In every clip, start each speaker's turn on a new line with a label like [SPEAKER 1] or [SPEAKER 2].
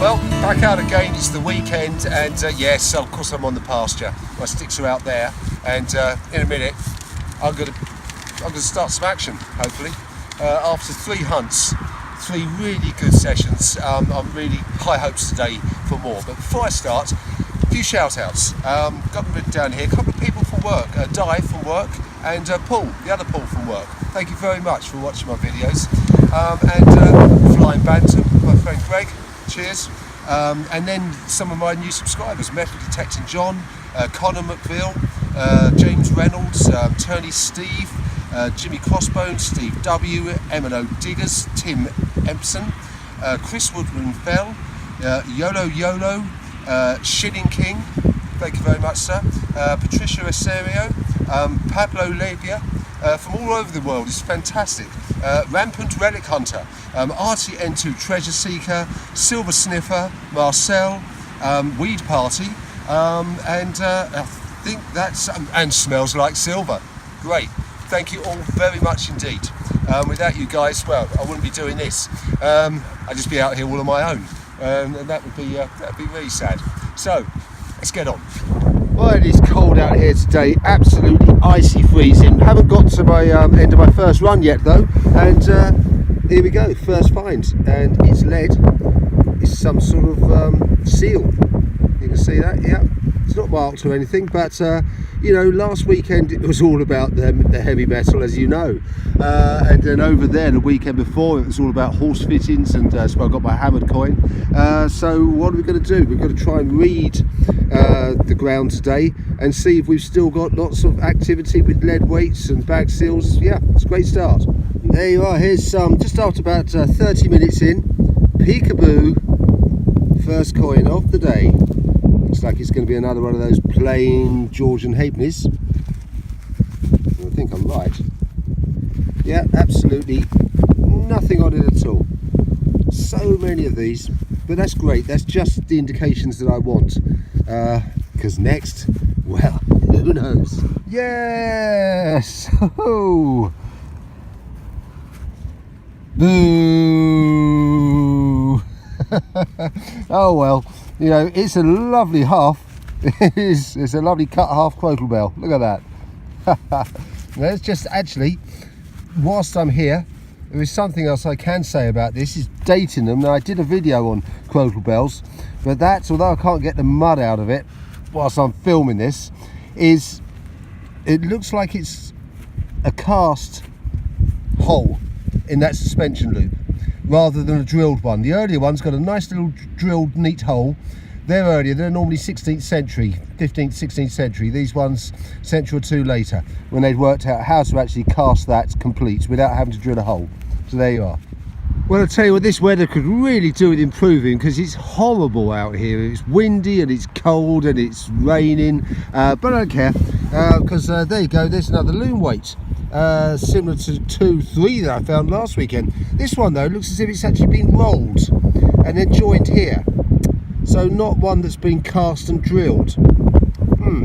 [SPEAKER 1] Well, back out again. It's the weekend, and yes, of course I'm on the pasture. My sticks are out there, and in a minute I'm going to start some action. Hopefully, after 3 hunts, 3 really good sessions. I'm really high hopes today for more. But before I start, a few shout outs. Got them written down here. A couple of people from work, Di from work, and Paul, the other Paul from work. Thank you very much for watching my videos. And Flying Bantam, my friend Greg. Cheers. And then some of my new subscribers, Metal Detecting John, Connor McVille, James Reynolds, Tony Steve, Jimmy Crossbones, Steve W, M&O Diggers, Tim Empson, Chris Woodman Fell, Yolo, Shilling King, thank you very much sir, Patricia Acerio, Pablo Labia, from all over the world. It's fantastic. Rampant Relic Hunter, RTN2 Treasure Seeker, Silver Sniffer, Marcel, Weed Party, and I think that's and Smells Like Silver. Great, thank you all very much indeed. Without you guys, well, I wouldn't be doing this. I'd just be out here all on my own, and that'd be really sad. So let's get on. Well, it is cold out here today, absolutely icy freezing. Haven't got to my end of my first run yet though, and here we go, first find, and it's lead. It's some sort of seal. You can see that, yeah. It's not marked or anything, but you know, last weekend it was all about the heavy metal, as you know, and then over there the weekend before it was all about horse fittings, and so I got my hammered coin. So what are we going to do? We're going to try and read the ground today and see if we've still got lots of activity with lead weights and bag seals. Yeah, it's a great start. There you are. Here's just after about 30 minutes in, peekaboo, first coin of the day. Looks like it's going to be another one of those plain Georgian halfpennies. I think I'm right. Yeah, absolutely nothing on it at all. So many of these, but that's great. That's just the indications that I want. Because next, well, who knows? Yes! Oh! Boo! Oh well, you know, it's a lovely half. It's a lovely cut half crotal bell. Look at that. Let's just actually, whilst I'm here, there is something else I can say about this, is dating them. Now I did a video on crotal bells, but that's, although I can't get the mud out of it whilst I'm filming this, is it looks like it's a cast hole in that suspension loop rather than a drilled one. The earlier one's got a nice little drilled neat hole. They're earlier, they're normally 16th century, 15th, 16th century. These ones century or two later, when they'd worked out how to actually cast that complete without having to drill a hole. So there you are. Well, I'll tell you what, this weather could really do with improving, because it's horrible out here. It's windy and it's cold and it's raining, but I don't care, because there you go, there's another loom weight, similar to 2-3 that I found last weekend. This one though looks as if it's actually been rolled and then joined here, so not one that's been cast and drilled.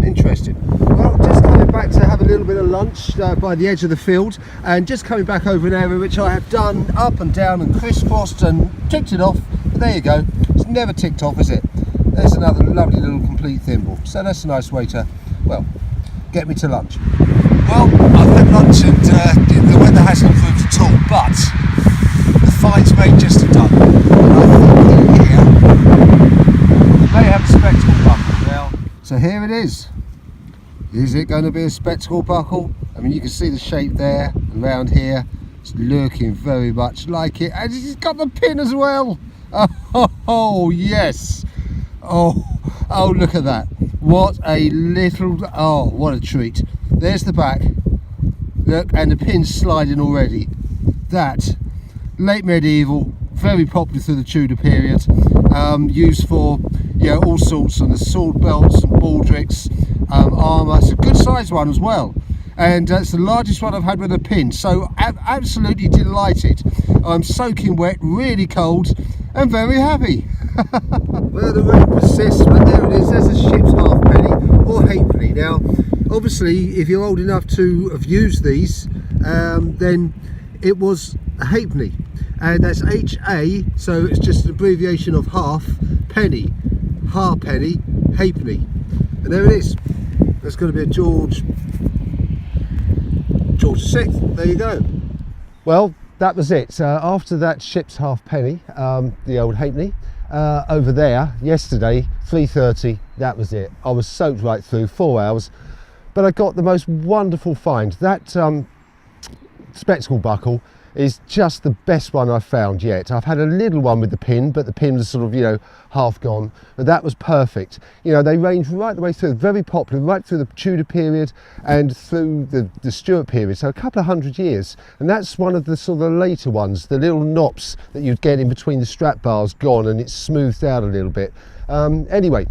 [SPEAKER 1] Interesting. Well, just coming back to have a little bit of lunch by the edge of the field, and just coming back over an area which I have done up and down and crisscrossed and ticked it off. But there you go, it's never ticked off, is it? There's another lovely little complete thimble, so that's a nice way to, well, get me to lunch. Well, I've had lunch, and the weather hasn't improved at all, but the finds may just have done. I think here we may have a spectacle buckle now. So here it is. Is it going to be a spectacle buckle? I mean, you can see the shape there, around here. It's looking very much like it, and it's got the pin as well. Oh yes. Oh, look at that. What a little, oh, what a treat. There's the back. Look, and the pin's sliding already. That, late medieval, very popular through the Tudor period, used for, you know, all sorts, and the sword belts and baldricks, armour. It's a good sized one as well, and it's the largest one I've had with a pin, so absolutely delighted. I'm soaking wet, really cold, and very happy. Well, the rain persists, but there it is. There's a ship's halfpenny or halfpenny. Now obviously if you're old enough to have used these, then it was a halfpenny, and that's HA, so it's just an abbreviation of half, penny, halfpenny, halfpenny. And there it is. There's going to be a George VI. There you go. Well, that was it. After that ship's halfpenny, the old halfpenny, over there yesterday, 3:30, that was it. I was soaked right through, 4 hours, but I got the most wonderful find. That spectacle buckle is just the best one I've found yet. I've had a little one with the pin, but the pin was sort of, you know, half gone, but that was perfect. You know, they range right the way through, very popular, right through the Tudor period and through the Stuart period, so a couple of 100 years. And that's one of the sort of later ones, the little knops that you'd get in between the strap bars gone, and it's smoothed out a little bit. Anyway,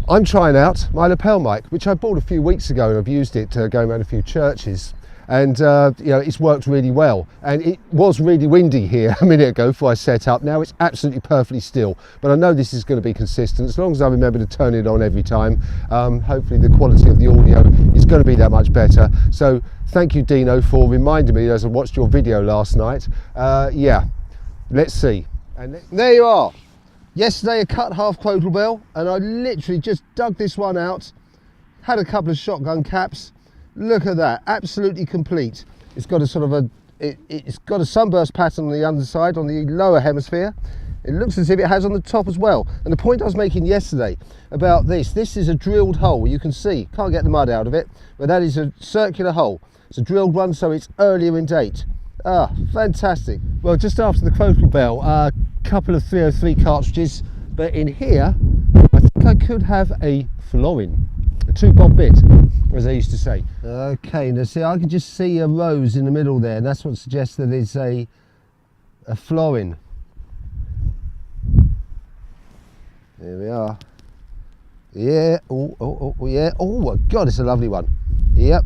[SPEAKER 1] I'm trying out my lapel mic, which I bought a few weeks ago, and I've used it going around a few churches. And you know, it's worked really well, and it was really windy here a minute ago before I set up. Now it's absolutely perfectly still, but I know this is going to be consistent as long as I remember to turn it on every time. Hopefully the quality of the audio is going to be that much better. So thank you, Dino, for reminding me as I watched your video last night. Yeah, let's see. And there you are. Yesterday a cut half Crotal bell, and I literally just dug this one out, had a couple of shotgun caps. Look at that, absolutely complete. It's got a sort of it's got a sunburst pattern on the underside, on the lower hemisphere. It looks as if it has on the top as well. And the point I was making yesterday about this is a drilled hole. You can see, can't get the mud out of it, but that is a circular hole. It's a drilled one, so it's earlier in date. Ah, fantastic. Well, just after the Crotal bell, a couple of 303 cartridges, but in here, I think I could have a florin. A 2-bob bit, as I used to say. Okay, now see, I can just see a rose in the middle there, and that's what suggests that it's a florin. There we are. Yeah, oh, yeah. Oh, God, it's a lovely one. Yep.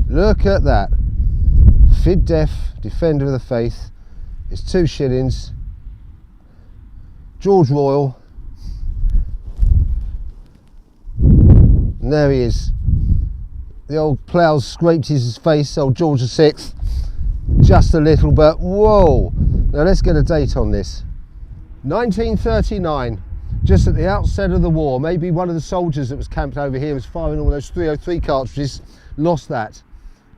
[SPEAKER 1] Look at that. Fid Def, Defender of the Faith. It's 2 shillings. George Royal. And there he is. The old plough's scraped his face, old George VI. Just a little, but whoa. Now let's get a date on this. 1939, just at the outset of the war. Maybe one of the soldiers that was camped over here was firing all those 303 cartridges, lost that.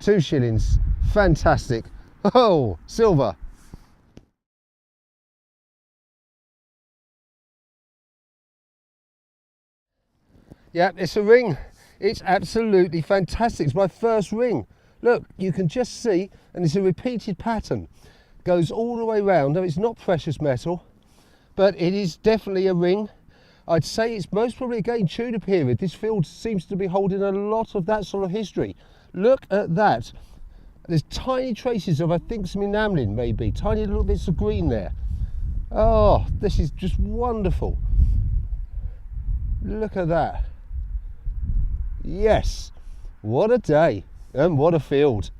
[SPEAKER 1] 2 shillings, fantastic. Oh, silver. Yeah, it's a ring. It's absolutely fantastic. It's my first ring. Look, you can just see, and it's a repeated pattern. Goes all the way around. Now, it's not precious metal, but it is definitely a ring. I'd say it's most probably again Tudor period. This field seems to be holding a lot of that sort of history. Look at that. There's tiny traces of, I think, some enamelling maybe. Tiny little bits of green there. Oh, this is just wonderful. Look at that. Yes, what a day and what a field.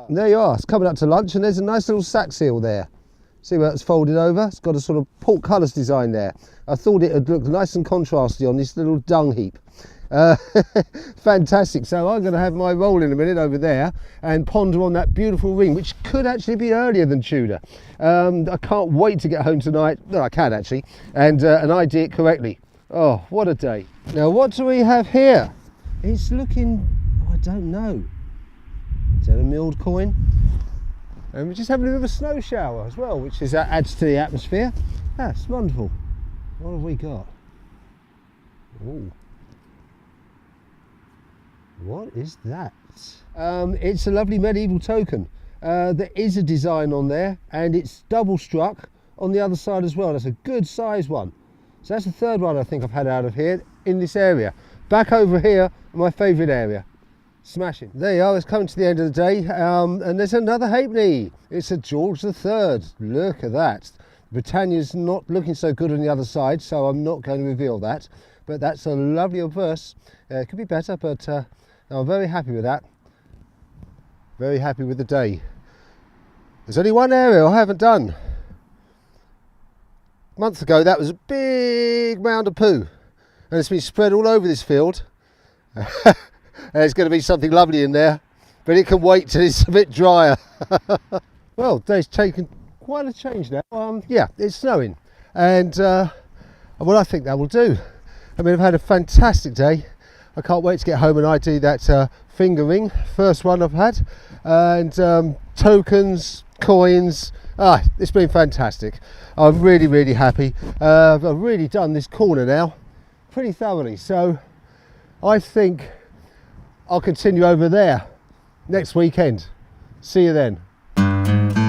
[SPEAKER 1] There you are, it's coming up to lunch, and there's a nice little sack seal there. See where it's folded over? It's got a sort of portcullis design there. I thought it would look nice and contrasty on this little dung heap. Fantastic. So I'm going to have my roll in a minute over there and ponder on that beautiful ring, which could actually be earlier than Tudor. I can't wait to get home tonight. No, I can actually, and ID it correctly. Oh, what a day. Now, what do we have here? It's looking, I don't know. Is that a milled coin? And we're just having a bit of a snow shower as well, which is adds to the atmosphere. That's wonderful. What have we got? Ooh. What is that? It's a lovely medieval token. There is a design on there, and it's double struck on the other side as well. That's a good size one. So that's the third one I think I've had out of here in this area. Back over here, my favourite area. Smashing. There you are, it's coming to the end of the day, and there's another halfpenny. It's a George III. Look at that. Britannia's not looking so good on the other side, so I'm not going to reveal that. But that's a lovely obverse. It could be better, but I'm very happy with that. Very happy with the day. There's only one area I haven't done. A month ago, that was a big mound of poo, and it's been spread all over this field. There's going to be something lovely in there, but it can wait till it's a bit drier. Well, day's taken quite a change now. Yeah, it's snowing. and well, I think that will do. I mean, I've had a fantastic day. I can't wait to get home and I do that finger ring, first one I've had, and tokens, coins. It's been fantastic. I'm really happy. I've really done this corner now pretty thoroughly, so I think I'll continue over there next weekend. See you then.